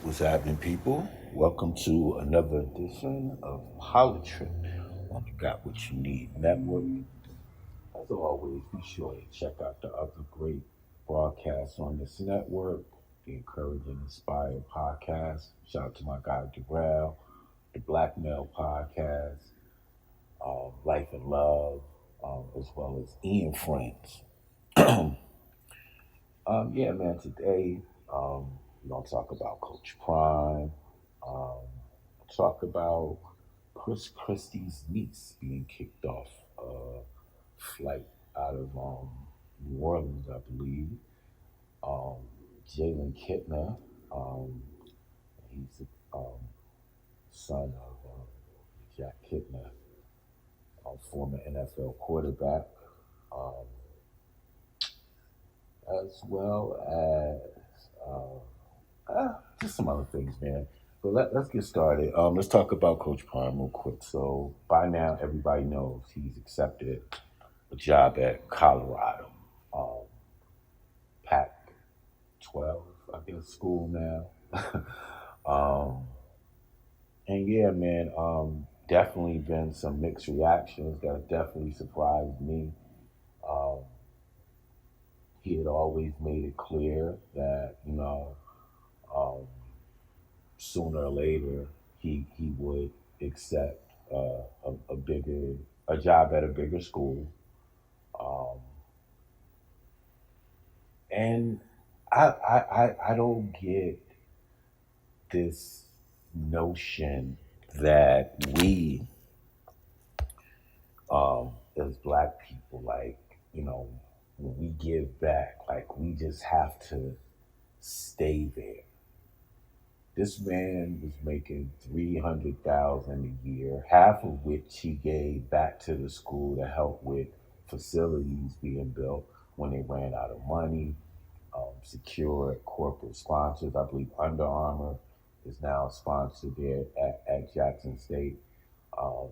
What's happening, people? Welcome to another edition of Politricked on the Got What You Need Network. As always, be sure to check out the other great broadcasts on this network, the Encourage and Inspire podcast. Shout out to my guy, DeRel, the Black Male podcast, Life and Love, as well as Ian Friends. Yeah, man, today we're going to talk about Coach Prime, um, talk about Christie's niece being kicked off flight out of New Orleans, I believe. Um, Jalen Kittner, um, he's the son of Jack Kittner, former NFL quarterback. Um, as well as just some other things, man. But let's get started. Let's talk about Coach Prime real quick. So by now, everybody knows he's accepted a job at Colorado, Pac-12, I guess, school now. um, and yeah, man, definitely been some mixed reactions that definitely surprised me. Um, he had always made it clear that, um, sooner or later he would accept a job at a bigger school, um, and I don't get this notion that we as black people, like, when we give back, like, we just have to stay there. This man was making $300,000 a year, half of which he gave back to the school to help with facilities being built when they ran out of money. Secured corporate sponsors. I believe Under Armour is now sponsored there at Jackson State. Um,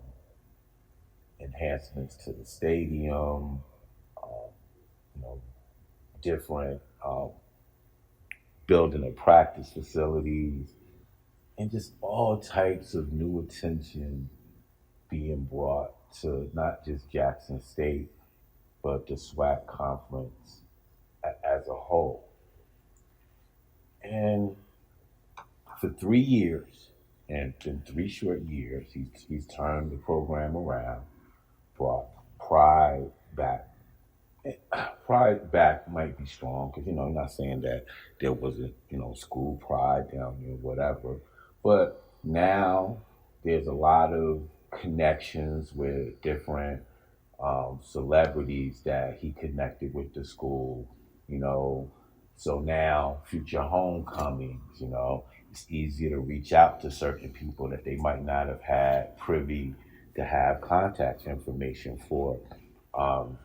Enhancements to the stadium, um, you know, different building of practice facilities, and just all types of new attention being brought to not just Jackson State, but the SWAC conference as a whole. And for 3 years, and in 3 short years, he's turned the program around, brought pride back. Pride back might be strong because, I'm not saying that there wasn't, school pride down there, whatever. But now there's a lot of connections with different celebrities that he connected with the school, you know. So now, future homecomings, it's easier to reach out to certain people that they might not have had privy to have contact information for. Um,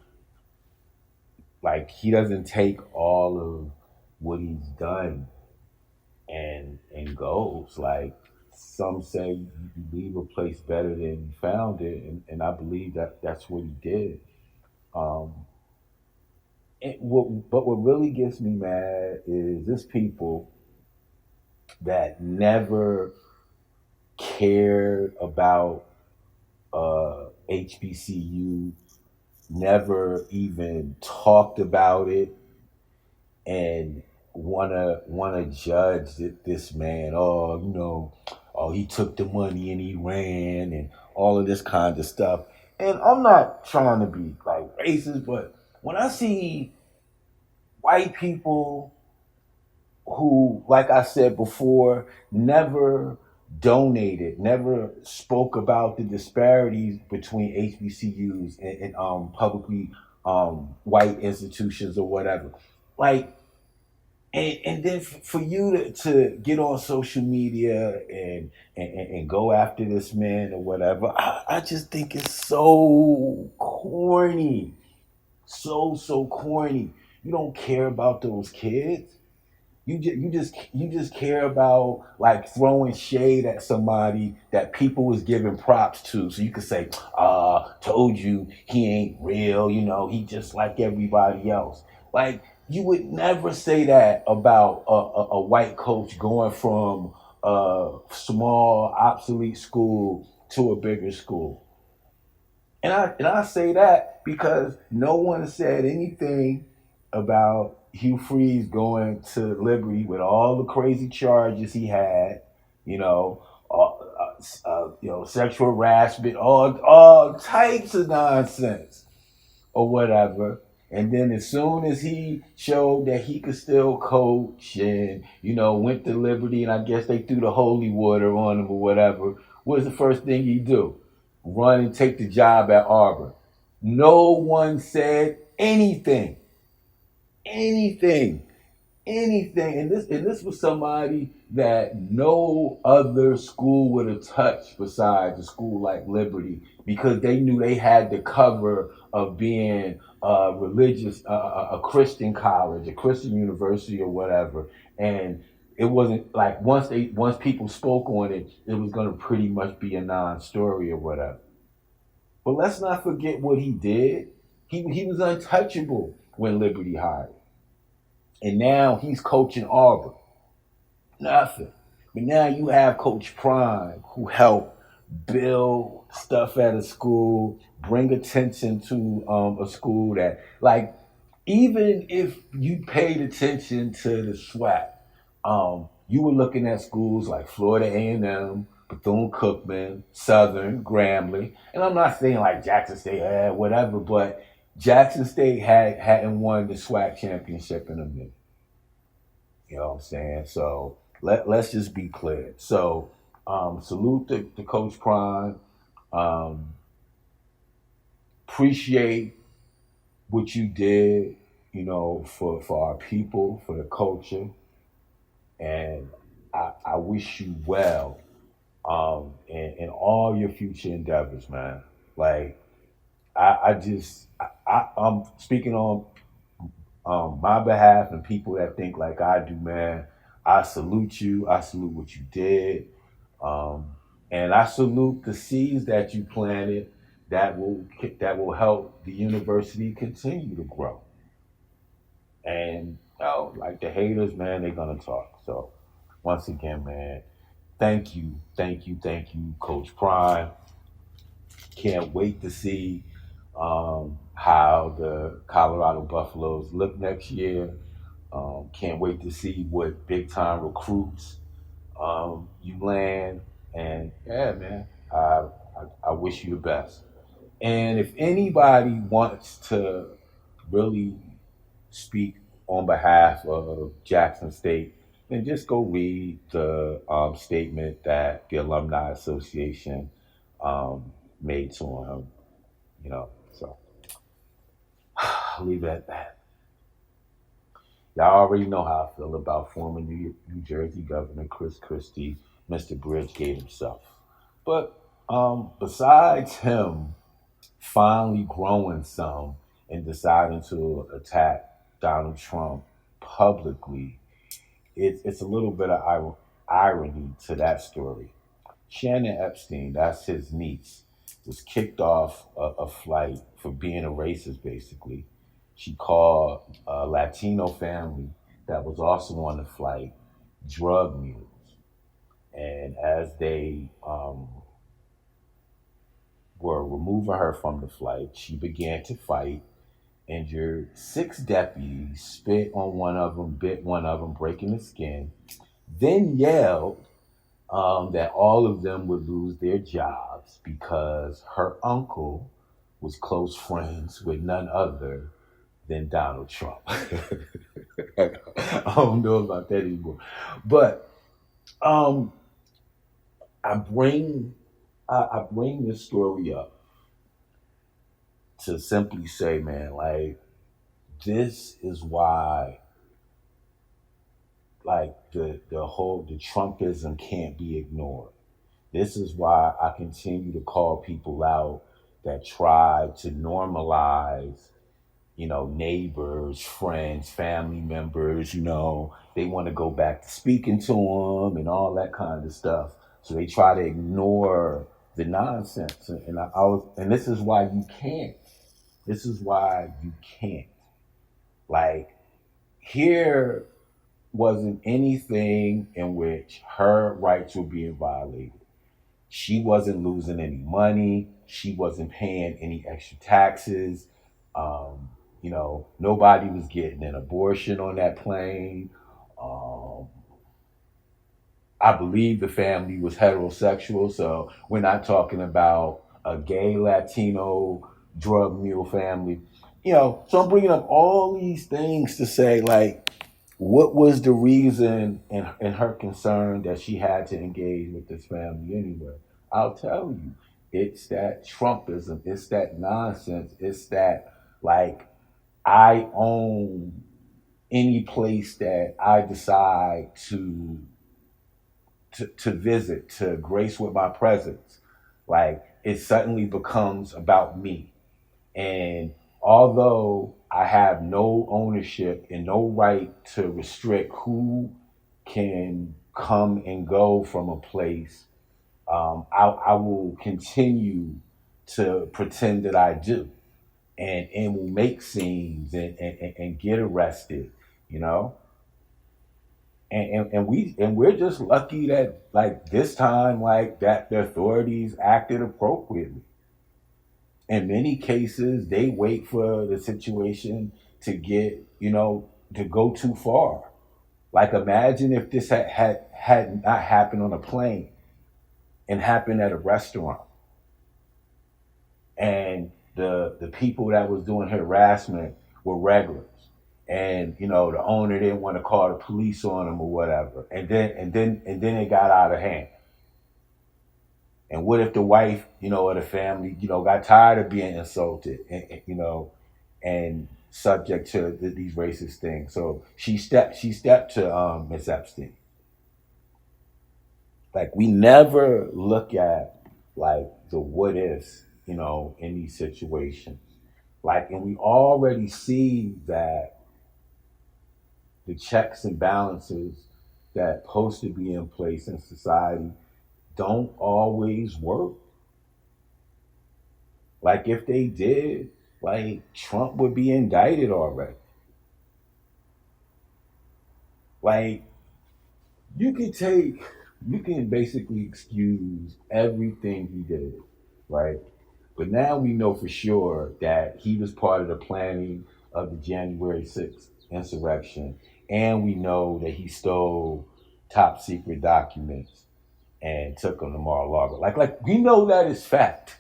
like, he doesn't take all of what he's done and goes. Like, some say you leave a place better than you found it, and I believe that that's what he did. Um, but what really gets me mad is this people that never cared about HBCU, never even talked about it, and wanna judge this man. Oh, he took the money and he ran and all of this kind of stuff. And I'm not trying to be like racist, but when I see white people who, like I said before, never donated, never spoke about the disparities between HBCUs and publicly white institutions or whatever. Like, and then for you to get on social media and go after this man or whatever, I just think it's so corny. So corny. You don't care about those kids. You just care about, like, throwing shade at somebody that people was giving props to, so you could say, told you he ain't real, he just like everybody else. Like, You would never say that about a white coach going from a small, obsolete school to a bigger school. And I say that because no one said anything about Hugh Freeze going to Liberty with all the crazy charges he had, you know, sexual harassment, all types of nonsense or whatever. And then as soon as he showed that he could still coach and, went to Liberty and I guess they threw the holy water on him or whatever, what was the first thing he do? Run and take the job at Auburn. No one said anything. Anything. Anything. And this was somebody that no other school would have touched besides a school like Liberty because they knew they had the cover of being a religious, a Christian college, a Christian university or whatever. And it wasn't like once people spoke on it, it was going to pretty much be a non-story or whatever. But let's not forget what he did. He was untouchable when Liberty hired him. And now he's coaching Auburn. Nothing. But now you have Coach Prime who helped build stuff at a school, bring attention to a school that, like, even if you paid attention to the SWAC, you were looking at schools like Florida A&M, Bethune-Cookman, Southern, Grambling, and I'm not saying like Jackson State, whatever, but Jackson State hadn't won the SWAC championship in a minute. You know what I'm saying? So let's just be clear. So salute to Coach Prime. Um, Appreciate what you did, for our people, for the culture, and I wish you well in all your future endeavors, man. Like I'm speaking on my behalf and people that think like I do, man. I salute you. I salute what you did, um, and I salute the seeds that you planted that will help the university continue to grow. And like the haters, man, they're gonna talk. So once again, man, thank you, thank you, thank you, Coach Prime. Can't wait to see how the Colorado Buffaloes look next year. Can't wait to see what big time recruits you land. And yeah, man, I wish you the best. And if anybody wants to really speak on behalf of Jackson State, then just go read the statement that the Alumni Association made to him. So I'll leave it at that. Y'all already know how I feel about former New Jersey Governor Chris Christie, Mr. Bridgegate himself. But besides him finally growing some and deciding to attack Donald Trump publicly, it's a little bit of irony to that story. Shannon Epstein, that's his niece, was kicked off a flight for being a racist, basically. She called a Latino family that was also on the flight drug mules. And as they were removing her from the flight, she began to fight, injured six deputies, spit on one of them, bit one of them, breaking his skin, then yelled that all of them would lose their jobs because her uncle was close friends with none other than Donald Trump. I don't know about that anymore. But um, I bring I bring this story up to simply say, man, like this is why, like the Trumpism can't be ignored. This is why I continue to call people out that try to normalize, neighbors, friends, family members, they want to go back to speaking to them and all that kind of stuff. So they try to ignore the nonsense. And this is why you can't. This is why you can't. Like, here wasn't anything in which her rights were being violated. She wasn't losing any money. She wasn't paying any extra taxes. Nobody was getting an abortion on that plane. Um, I believe the family was heterosexual, so we're not talking about a gay Latino drug mule family. So I'm bringing up all these things to say, like, what was the reason in her concern that she had to engage with this family anyway? I'll tell you, it's that Trumpism, it's that nonsense, it's that, like, I own any place that I decide to visit, to grace with my presence. Like, it suddenly becomes about me. And although I have no ownership and no right to restrict who can come and go from a place, I will continue to pretend that I do, and will make scenes and get arrested, you know? And we're just lucky that, like, this time, like, that the authorities acted appropriately. In many cases they wait for the situation to get, to go too far. Like, imagine if this had not happened on a plane and happened at a restaurant, and the people that was doing harassment were regulars, and the owner didn't want to call the police on them or whatever, and then it got out of hand. And what if the wife, or the family, got tired of being insulted, and subject to these racist things? So she stepped to Miss Epstein. Like, we never look at, like, the what ifs, in these situations. Like, and we already see that the checks and balances that supposed to be in place in society don't always work. Like, if they did, like, Trump would be indicted already. Like, you can basically excuse everything he did, right? But now we know for sure that he was part of the planning of the January 6th insurrection. And we know that he stole top secret documents and took them to Mar-a-Lago. Like, we know that is fact.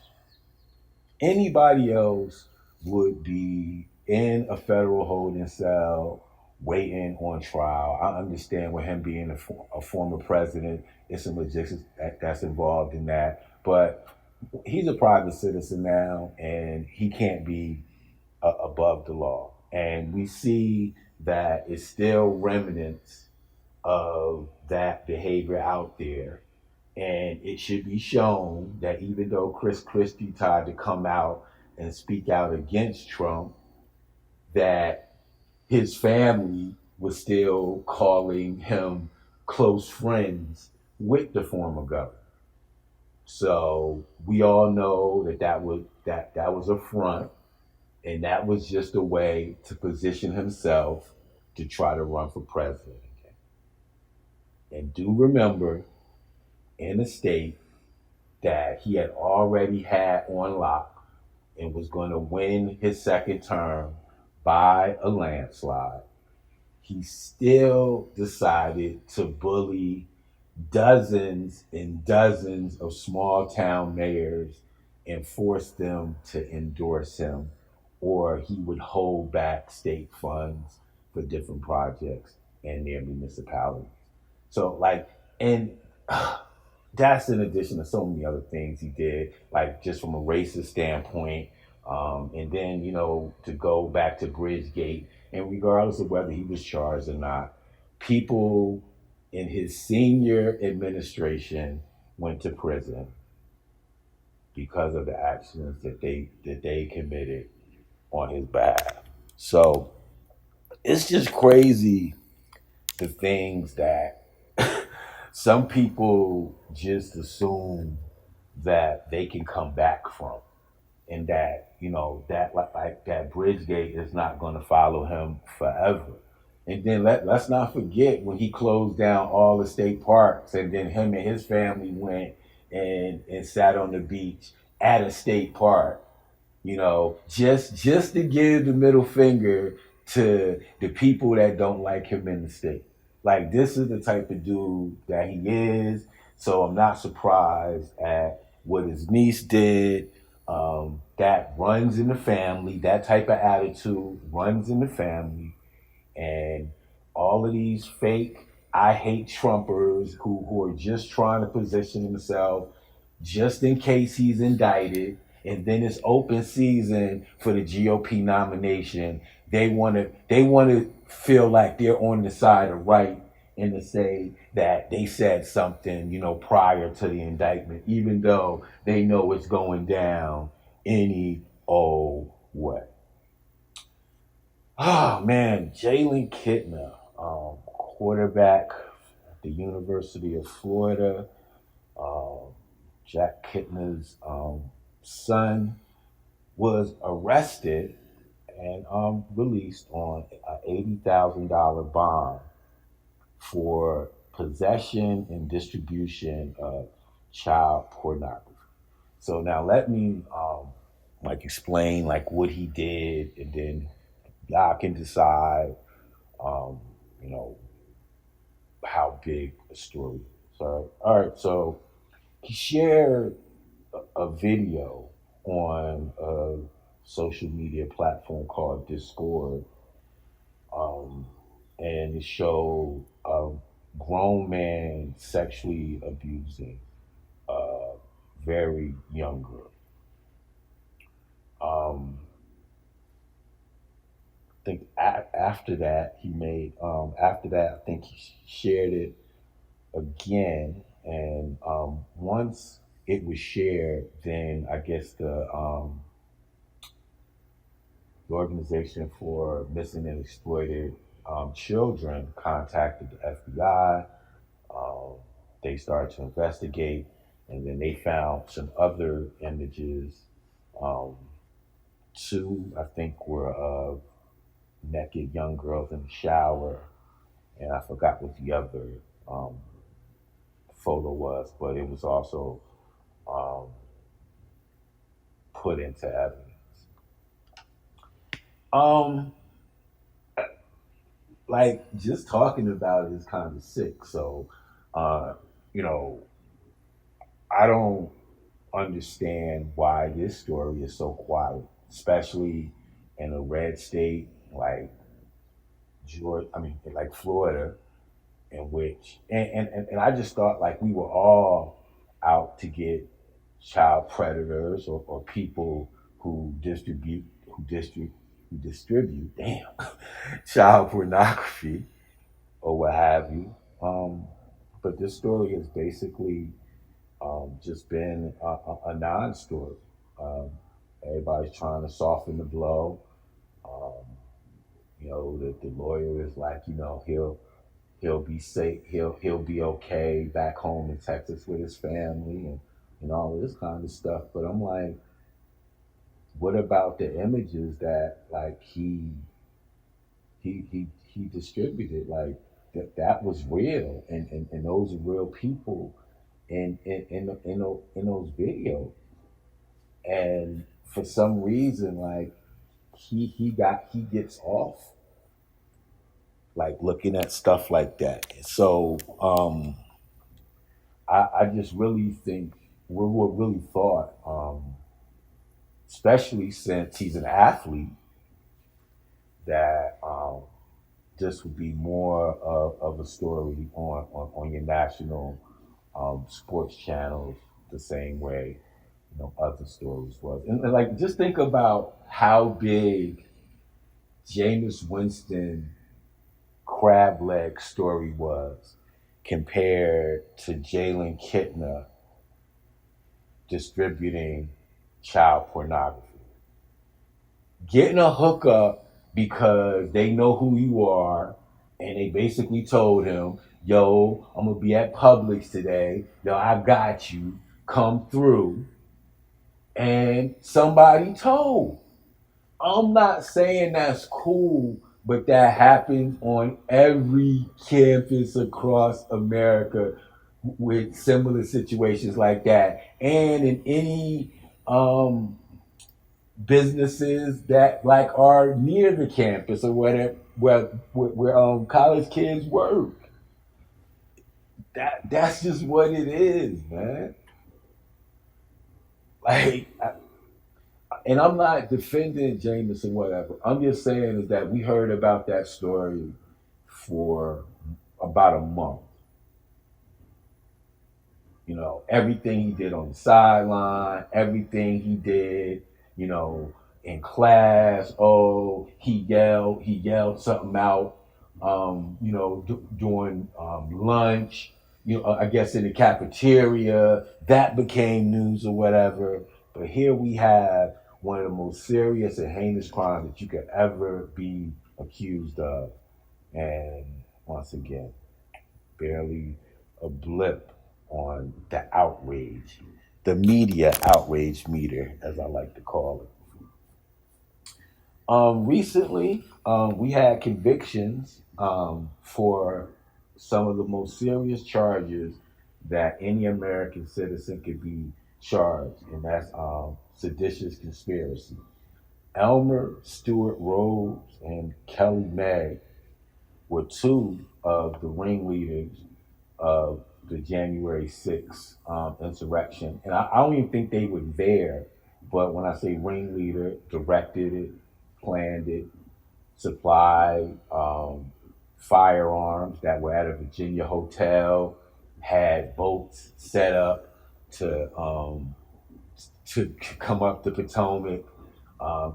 Anybody else would be in a federal holding cell waiting on trial. I understand with him being a former president, it's some logistics that's involved in that. But he's a private citizen now, and he can't be above the law. And we see that it's still remnants of that behavior out there. And it should be shown that even though Christie tried to come out and speak out against Trump, that his family was still calling him close friends with the former governor. So we all know that was a front, and that was just a way to position himself to try to run for president again. And do remember, in a state that he had already had on lock and was going to win his second term by a landslide, he still decided to bully dozens and dozens of small town mayors and force them to endorse him, or he would hold back state funds for different projects in their municipalities. So, like, and that's in addition to so many other things he did, like, just from a racist standpoint. And then, to go back to Bridgegate, and regardless of whether he was charged or not, people in his senior administration went to prison because of the actions that they committed on his behalf. So it's just crazy, the things that some people just assume that they can come back from, and that that, like that Bridgegate is not going to follow him forever. And then let's not forget when he closed down all the state parks, and then him and his family went and sat on the beach at a state park. Just to give the middle finger to the people that don't like him in the state. Like, this is the type of dude that he is. So I'm not surprised at what his niece did. That runs in the family. That type of attitude runs in the family. And all of these fake I hate Trumpers who are just trying to position themselves just in case he's indicted, and then it's open season for the GOP nomination. They want to feel like they're on the side of right and to say that they said something, prior to the indictment, even though they know it's going down any old way. Oh man, Jalen Kitna, quarterback at the University of Florida. Um, Jack Kitna's son was arrested and released on an $80,000 bond for possession and distribution of child pornography. So now let me explain like what he did, and then y'all can decide um, you know how big a story is. All right, so he shared a video on a social media platform called Discord, um, and it showed a grown man sexually abusing a very young girl. Um, I think after that he made after that I think he shared it again, and once it was shared, then I guess the Organization for Missing and Exploited Children contacted the FBI. Um, they started to investigate, and then they found some other images. Um, Two, I think, were of naked young girls in the shower, and I forgot what the other um, photo was, but it was also um, put into evidence. Um, like, just talking about it is kind of sick. So, uh, you know, I don't understand why this story is so quiet, especially in a red state like Georgia. I mean, like Florida, in which and I just thought like we were all out to get child predators or people who distribute damn child pornography or what have you. Um, but this story has basically just been a non-story. Um, Everybody's trying to soften the blow. Um, the lawyer is like, he'll be safe. He'll be okay back home in Texas with his family and all of this kind of stuff. But I'm like, what about the images that like he distributed? Like that was real, and those are real people in those videos. And for some reason, like he gets off like looking at stuff like that. So I just really think we would really thought, especially since he's an athlete, that this would be more of a story on your national sports channels the same way other stories was. And like just think about how big Jameis Winston crab leg story was compared to Jalen Kitna distributing child pornography. Getting a hookup because they know who you are, and they basically told him, yo, I'm gonna be at Publix today. Yo, I got you. Come through. And somebody told. I'm not saying that's cool but that happens on every campus across America with similar situations like that, and in any businesses that like are near the campus or whatever, where college kids work. That's just what it is, man. Like, and I'm not defending Jameson, whatever. I'm just saying is that we heard about that story for about a month. You know, everything he did on the sideline, everything he did, you know, in class. Oh, he yelled something out, during lunch. You know, I guess in the cafeteria, that became news or whatever. But here we have one of the most serious and heinous crimes that you could ever be accused of, and once again, barely a blip on the outrage, the media outrage meter, as I like to call it. Recently, we had convictions for some of the most serious charges that any American citizen could be charged, and that's seditious conspiracy. Elmer Stewart Rhodes and Kelly May were two of the ringleaders of the January 6th insurrection. And I don't even think they were there, but when I say ringleader, directed it, planned it, supplied firearms that were at a Virginia hotel, had boats set up to come up the Potomac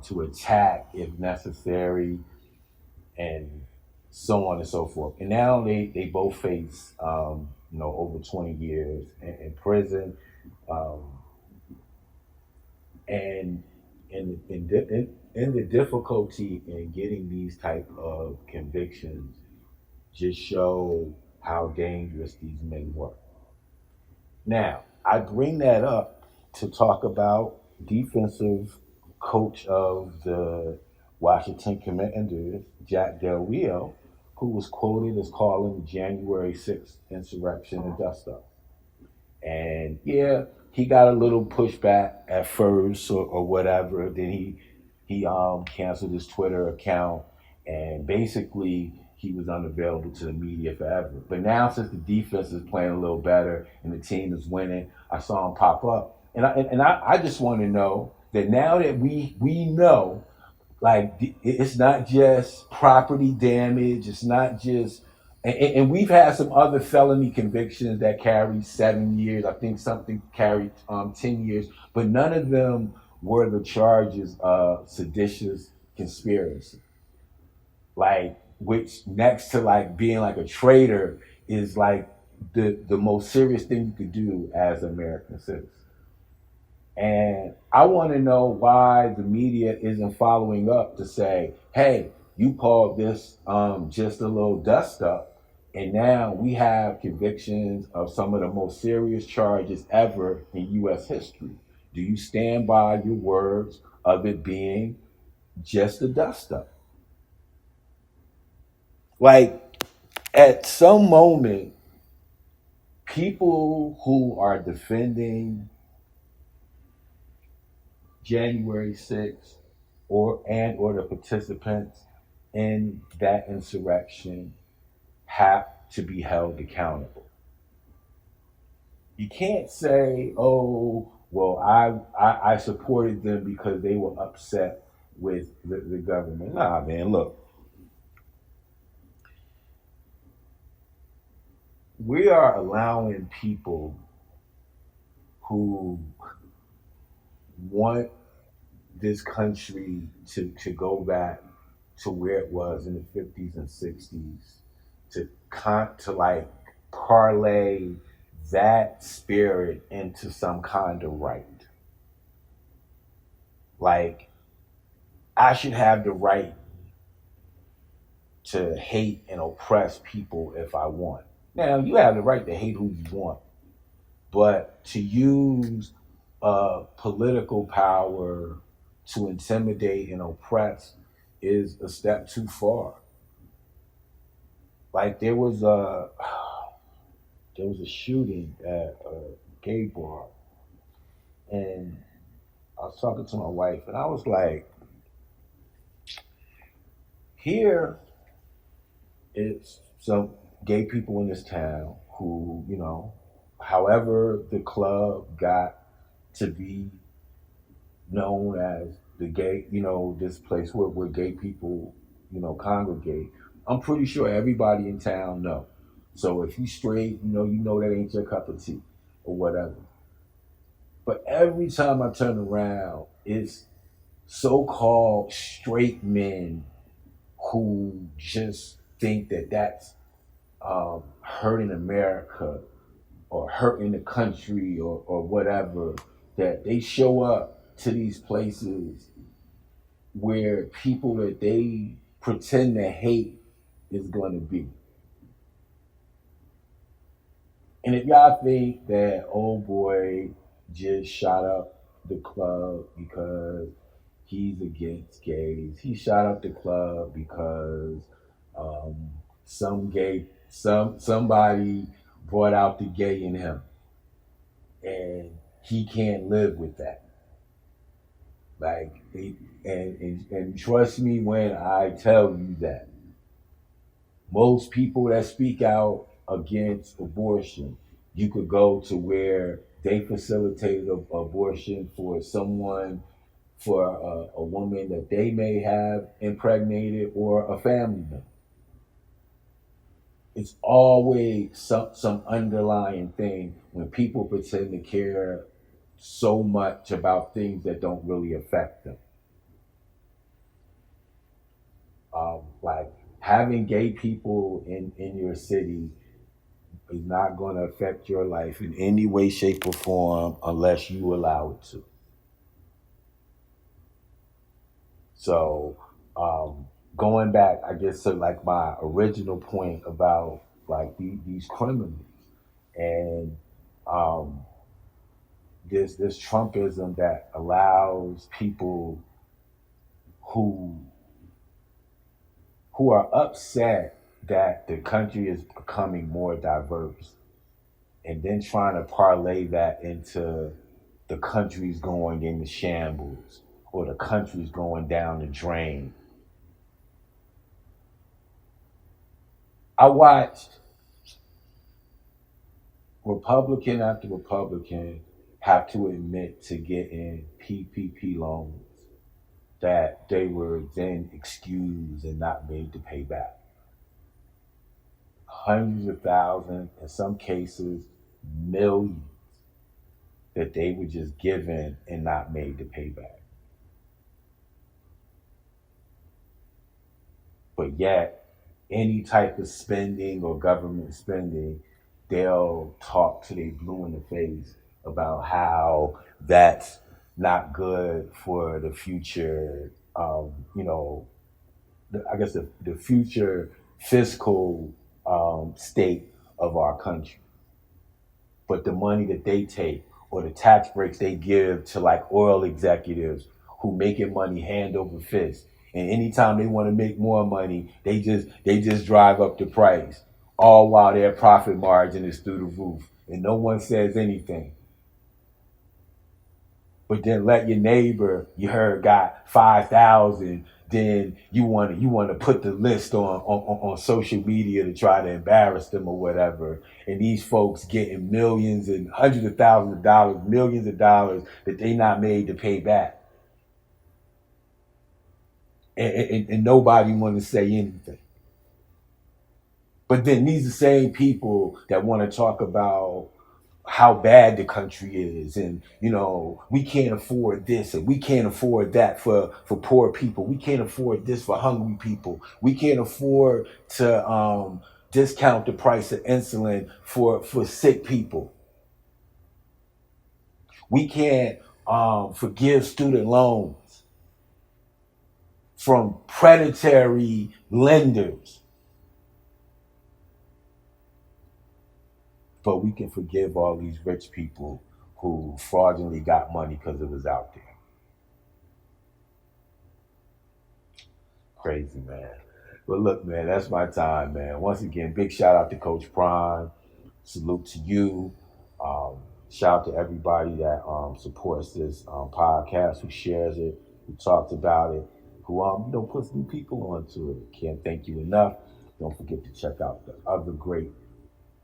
to attack if necessary, and so on and so forth. And now they both face over 20 years in prison, um, and in the difficulty in getting these type of convictions just show how dangerous these men were. Now, I bring that up to talk about defensive coach of the Washington Commanders, Jack Del Rio, who was quoted as calling the January 6th insurrection a dust up. And yeah, he got a little pushback at first or whatever. Then he canceled his Twitter account, and basically he was unavailable to the media forever. But now since the defense is playing a little better and the team is winning, I saw him pop up. And I just want to know that now that we know, like, it's not just property damage, it's not just, and we've had some other felony convictions that carried 7 years. I think something carried 10 years, but none of them were the charges of seditious conspiracy. Like, which next to like being like a traitor is like the most serious thing you could do as an American citizen. And I want to know why the media isn't following up to say, hey, you called this just a little dust up. And now we have convictions of some of the most serious charges ever in U.S. history. Do you stand by your words of it being just a dust up? Like, at some moment, people who are defending January 6th or the participants in that insurrection have to be held accountable. You can't say, oh, well, I supported them because they were upset with the government. Nah, man, look, we are allowing people who want this country to go back to where it was in the 50s and 60s, to like parlay that spirit into some kind of right. Like, I should have the right to hate and oppress people if I want. Now, you have the right to hate who you want, but to use political power to intimidate and oppress is a step too far. Like there was a shooting at a gay bar, and I was talking to my wife, and I was like, here it's some gay people in this town who, however the club got to be known as the gay, this place where gay people, congregate. I'm pretty sure everybody in town know. So if you straight, you know that ain't your cup of tea or whatever. But every time I turn around, it's so-called straight men who just think that that's hurting America or hurting the country or whatever, that they show up to these places where people that they pretend to hate is going to be. And if y'all think that old boy just shot up the club because he's against gays, he shot up the club because um, somebody brought out the gay in him, and he can't live with that. Like, and trust me when I tell you that most people that speak out against abortion, you could go to where they facilitated abortion for someone, for a woman that they may have impregnated or a family member. It's always some underlying thing when people pretend to care so much about things that don't really affect them. Like having gay people in your city is not going to affect your life in any way, shape, or form unless you allow it to. So, going back, I guess, to like my original point about like these criminals and um, this Trumpism that allows people who are upset that the country is becoming more diverse, and then trying to parlay that into the country's going into shambles or the country's going down the drain. I watched Republican after Republican have to admit to getting PPP loans that they were then excused and not made to pay back. Hundreds of thousands, in some cases, millions, that they were just given and not made to pay back. But yet, any type of spending or government spending, they'll talk to they blue in the face about how that's not good for the future, I guess the future fiscal state of our country. But the money that they take or the tax breaks they give to like oil executives who making money hand over fist, and anytime they want to make more money, they just drive up the price, all while their profit margin is through the roof, and no one says anything. But then let your neighbor, you heard, got 5,000. Then you want to put the list on social media to try to embarrass them or whatever. And these folks getting millions and hundreds of thousands of dollars, millions of dollars that they not made to pay back. And nobody want to say anything. But then these are the same people that want to talk about how bad the country is, and we can't afford this and we can't afford that for poor people, we can't afford this for hungry people, we can't afford to discount the price of insulin for sick people, we can't forgive student loans from predatory lenders, but we can forgive all these rich people who fraudulently got money because it was out there. Crazy, man. But look, man, that's my time, man. Once again, big shout out to Coach Prime. Salute to you. Um, Shout out to everybody that supports this podcast, who shares it, who talks about it, who puts new people onto it. Can't thank you enough. Don't forget to check out the other great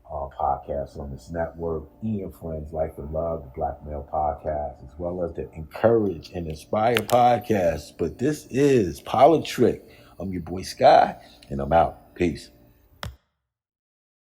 podcasts on this network, Ian Friends, Life and Love, the Black Male Podcast, as well as the Encourage and Inspire Podcast. But this is Politricked. I'm your boy Sky, and I'm out. Peace.